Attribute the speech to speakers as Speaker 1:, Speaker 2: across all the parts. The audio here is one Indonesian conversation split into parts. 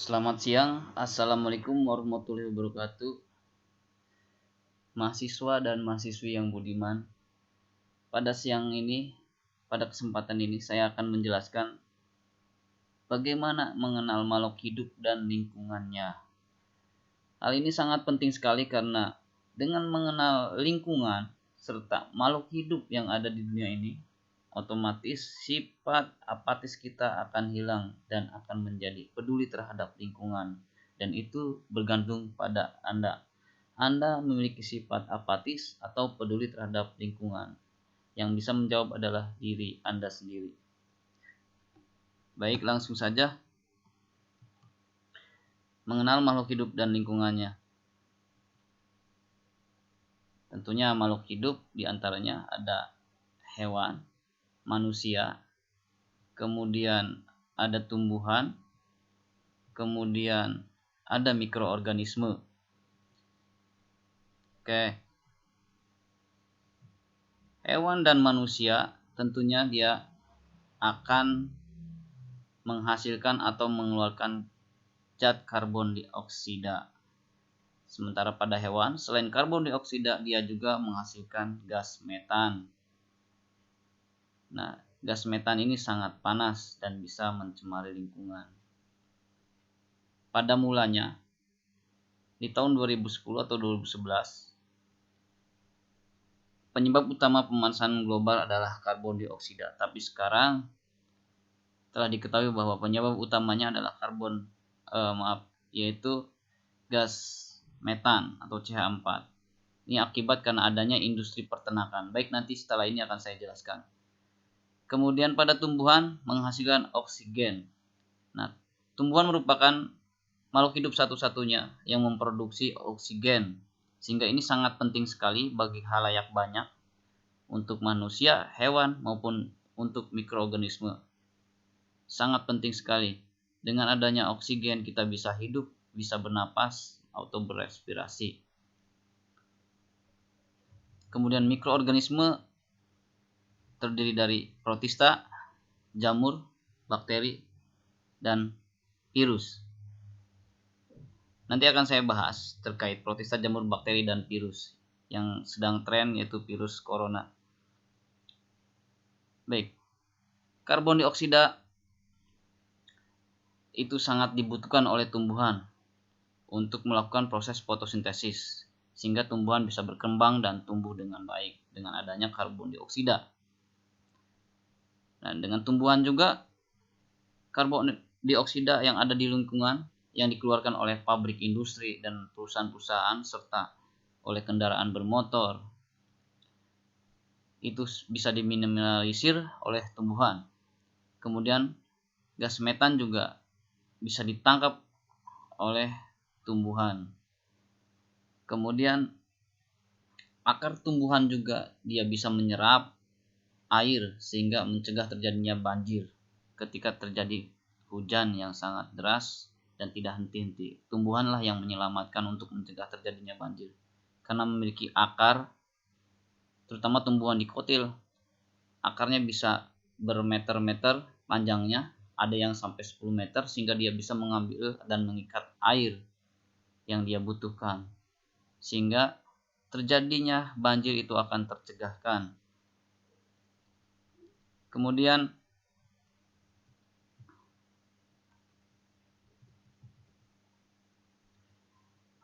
Speaker 1: Selamat siang, Assalamualaikum warahmatullahi wabarakatuh. Mahasiswa dan mahasiswi yang budiman, pada siang ini, pada kesempatan ini saya akan menjelaskan bagaimana mengenal makhluk hidup dan lingkungannya. Hal ini sangat penting sekali karena dengan mengenal lingkungan serta makhluk hidup yang ada di dunia ini, otomatis sifat apatis kita akan hilang dan akan menjadi peduli terhadap lingkungan. Dan itu bergantung pada Anda. Anda memiliki sifat apatis atau peduli terhadap lingkungan. Yang bisa menjawab adalah diri Anda sendiri. Baik, langsung saja. Mengenal makhluk hidup dan lingkungannya. Tentunya makhluk hidup diantaranya ada hewan, manusia, kemudian ada tumbuhan, kemudian ada mikroorganisme. Oke. Hewan dan manusia tentunya dia akan menghasilkan atau mengeluarkan zat karbon dioksida. Sementara pada hewan, selain karbon dioksida, dia juga menghasilkan gas metan. Nah, gas metan ini sangat panas dan bisa mencemari lingkungan. Pada mulanya, di tahun 2010 atau 2011, penyebab utama pemanasan global adalah karbon dioksida. Tapi sekarang telah diketahui bahwa penyebab utamanya adalah yaitu gas metan atau CH4. Ini akibat karena adanya industri peternakan. Baik, nanti setelah ini akan saya jelaskan. Kemudian pada tumbuhan menghasilkan oksigen. Nah, tumbuhan merupakan makhluk hidup satu-satunya yang memproduksi oksigen. Sehingga ini sangat penting sekali bagi khalayak banyak untuk manusia, hewan maupun untuk mikroorganisme. Sangat penting sekali. Dengan adanya oksigen kita bisa hidup, bisa bernapas atau berrespirasi. Kemudian mikroorganisme terdiri dari protista, jamur, bakteri, dan virus. Nanti akan saya bahas terkait protista, jamur, bakteri, dan virus yang sedang tren, yaitu virus corona. Baik, karbon dioksida itu sangat dibutuhkan oleh tumbuhan untuk melakukan proses fotosintesis, sehingga tumbuhan bisa berkembang dan tumbuh dengan baik dengan adanya karbon dioksida. Dan dengan tumbuhan juga, karbon dioksida yang ada di lingkungan yang dikeluarkan oleh pabrik industri dan perusahaan-perusahaan serta oleh kendaraan bermotor itu bisa diminimalisir oleh tumbuhan. Kemudian gas metan juga bisa ditangkap oleh tumbuhan. Kemudian akar tumbuhan juga dia bisa menyerap air sehingga mencegah terjadinya banjir ketika terjadi hujan yang sangat deras dan tidak henti-henti. Tumbuhanlah yang menyelamatkan untuk mencegah terjadinya banjir. Karena memiliki akar, terutama tumbuhan dikotil, akarnya bisa bermeter-meter panjangnya, ada yang sampai 10 meter sehingga dia bisa mengambil dan mengikat air yang dia butuhkan. Sehingga terjadinya banjir itu akan tercegahkan. Kemudian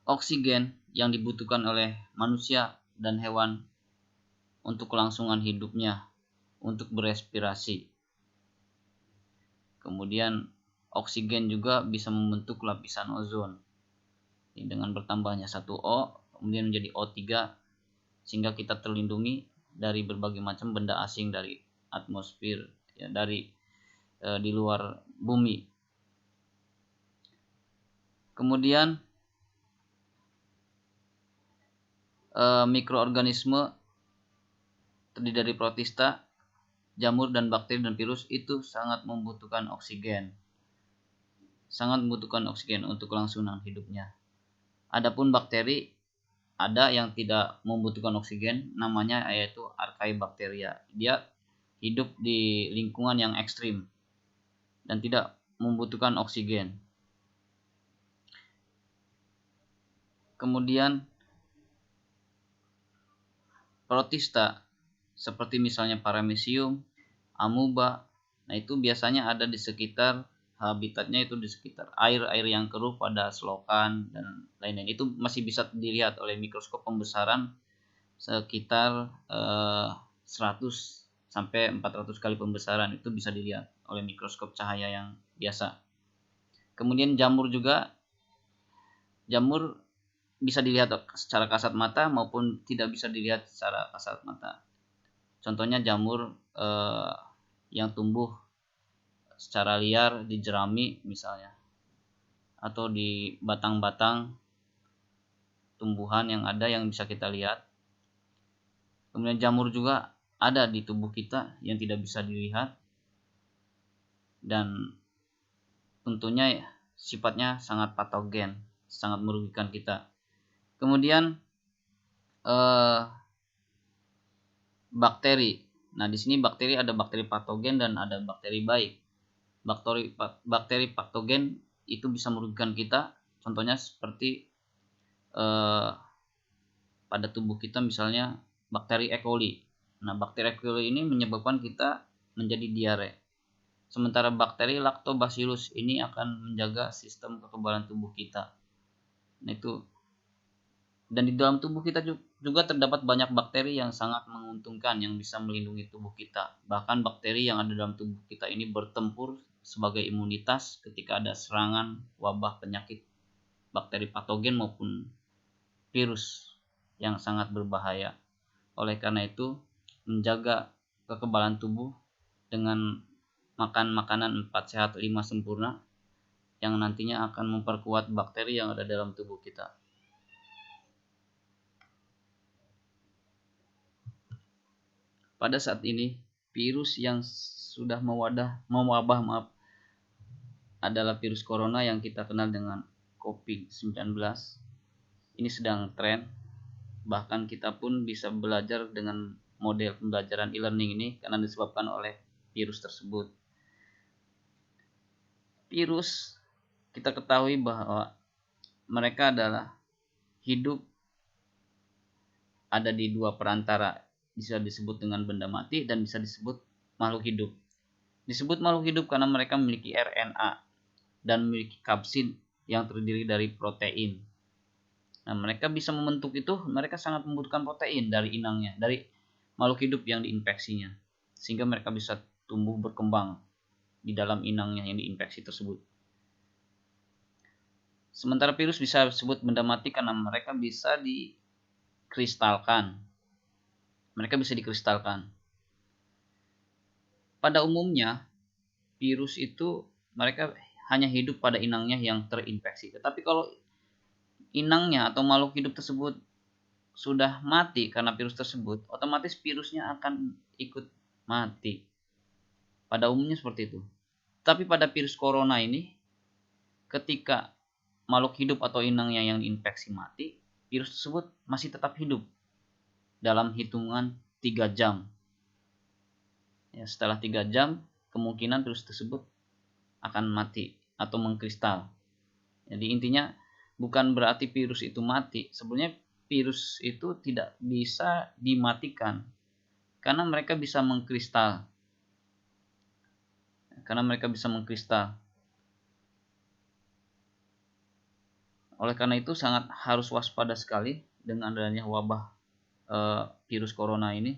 Speaker 1: oksigen yang dibutuhkan oleh manusia dan hewan untuk kelangsungan hidupnya, untuk berrespirasi. Kemudian oksigen juga bisa membentuk lapisan ozon. Ini dengan bertambahnya satu O, kemudian menjadi O3, sehingga kita terlindungi dari berbagai macam benda asing dari atmosfer, ya, dari di luar bumi. Kemudian mikroorganisme terdiri dari protista, jamur, dan bakteri dan virus itu sangat membutuhkan oksigen. Sangat membutuhkan oksigen untuk kelangsungan hidupnya. Adapun bakteri ada yang tidak membutuhkan oksigen, namanya yaitu Archaebacteria. Dia hidup di lingkungan yang ekstrim dan tidak membutuhkan oksigen. Kemudian protista seperti misalnya paramecium, amuba. Nah, itu biasanya ada di sekitar habitatnya, itu di sekitar air yang keruh pada selokan dan lain-lain. Itu masih bisa dilihat oleh mikroskop pembesaran sekitar 100 sampai 400 kali pembesaran, itu bisa dilihat oleh mikroskop cahaya yang biasa. Kemudian jamur juga, jamur bisa dilihat secara kasat mata maupun tidak bisa dilihat secara kasat mata. Contohnya jamur yang tumbuh secara liar di jerami misalnya, atau di batang-batang tumbuhan yang ada yang bisa kita lihat. Kemudian jamur juga ada di tubuh kita yang tidak bisa dilihat dan tentunya sifatnya sangat patogen, sangat merugikan kita. Kemudian bakteri. Nah, di sini bakteri ada bakteri patogen dan ada bakteri baik. Bakteri patogen itu bisa merugikan kita, contohnya seperti pada tubuh kita misalnya bakteri E. coli. Nah, bakteri E. coli ini menyebabkan kita menjadi diare. Sementara bakteri lactobacillus ini akan menjaga sistem kekebalan tubuh kita. Nah, itu. Dan di dalam tubuh kita juga terdapat banyak bakteri yang sangat menguntungkan yang bisa melindungi tubuh kita. Bahkan bakteri yang ada dalam tubuh kita ini bertempur sebagai imunitas ketika ada serangan wabah penyakit bakteri patogen maupun virus yang sangat berbahaya. Oleh karena itu, menjaga kekebalan tubuh dengan makan makanan 4 sehat 5 sempurna yang nantinya akan memperkuat bakteri yang ada dalam tubuh kita. Pada saat ini, virus yang sudah mewabah adalah virus corona yang kita kenal dengan COVID-19. Ini sedang tren, bahkan kita pun bisa belajar dengan model pembelajaran e-learning ini karena disebabkan oleh virus tersebut. Virus, kita ketahui bahwa mereka adalah hidup ada di dua perantara, bisa disebut dengan benda mati dan bisa disebut makhluk hidup. Disebut makhluk hidup karena mereka memiliki RNA dan memiliki kapsid yang terdiri dari protein. Nah, mereka bisa membentuk itu, mereka sangat membutuhkan protein dari inangnya, dari makhluk hidup yang diinfeksinya, sehingga mereka bisa tumbuh berkembang di dalam inangnya yang diinfeksi tersebut. Sementara virus bisa disebut benda mati karena mereka bisa dikristalkan. Pada umumnya, virus itu mereka hanya hidup pada inangnya yang terinfeksi. Tetapi kalau inangnya atau makhluk hidup tersebut sudah mati karena virus tersebut, otomatis virusnya akan ikut mati. Pada umumnya seperti itu. Tapi pada virus corona ini, ketika makhluk hidup atau inangnya yang diinfeksi mati, virus tersebut masih tetap hidup dalam hitungan 3 jam. Ya, setelah 3 jam, kemungkinan virus tersebut akan mati atau mengkristal. Jadi intinya bukan berarti virus itu mati. Sebenarnya virus itu tidak bisa dimatikan karena mereka bisa mengkristal. Oleh karena itu sangat harus waspada sekali dengan adanya wabah virus corona ini.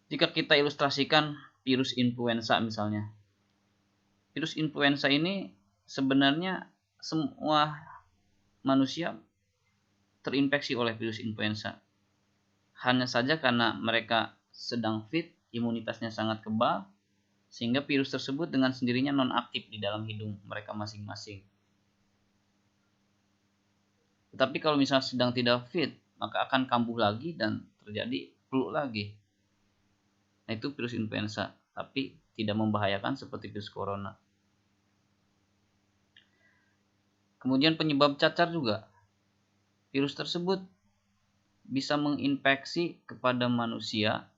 Speaker 1: Jika kita ilustrasikan virus influenza misalnya. Virus influenza ini sebenarnya semua manusia terinfeksi oleh virus influenza. Hanya saja karena mereka sedang fit, imunitasnya sangat kebal, sehingga virus tersebut dengan sendirinya nonaktif di dalam hidung mereka masing-masing. Tetapi kalau misalnya sedang tidak fit, maka akan kambuh lagi dan terjadi flu lagi. Nah, itu virus influenza, tapi tidak membahayakan seperti virus corona. Kemudian penyebab cacar juga. Virus tersebut bisa menginfeksi kepada manusia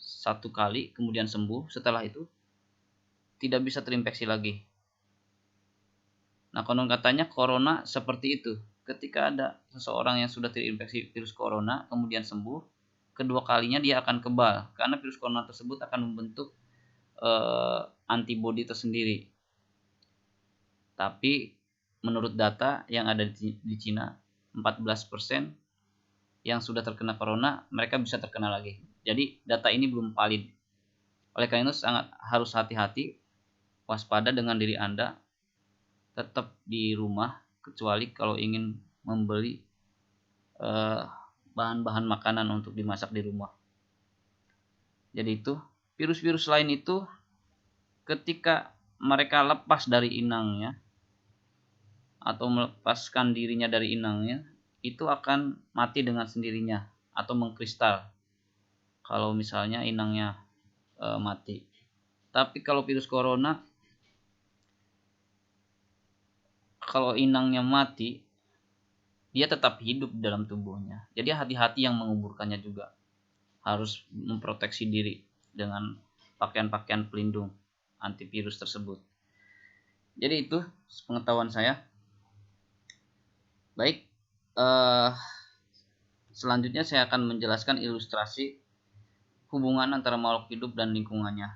Speaker 1: 1 kali, kemudian sembuh. Setelah itu tidak bisa terinfeksi lagi. Nah, konon katanya corona seperti itu. ketika ada seseorang yang sudah terinfeksi virus corona kemudian sembuh, kedua kalinya dia akan kebal karena virus corona tersebut akan membentuk antibodi tersendiri. Tapi menurut data yang ada di Cina, 14% yang sudah terkena corona mereka bisa terkena lagi. Jadi data ini belum valid. Oleh karena itu sangat harus hati-hati, waspada dengan diri Anda, tetap di rumah kecuali kalau ingin membeli bahan-bahan makanan untuk dimasak di rumah. Jadi itu virus-virus lain itu ketika mereka lepas dari inangnya atau melepaskan dirinya dari inangnya, itu akan mati dengan sendirinya atau mengkristal kalau misalnya inangnya mati. Tapi kalau virus corona, kalau inangnya mati, dia tetap hidup dalam tubuhnya. Jadi hati-hati yang menguburkannya juga. Harus memproteksi diri dengan pakaian-pakaian pelindung antivirus tersebut. Jadi itu pengetahuan saya. Baik, selanjutnya saya akan menjelaskan ilustrasi hubungan antara makhluk hidup dan lingkungannya.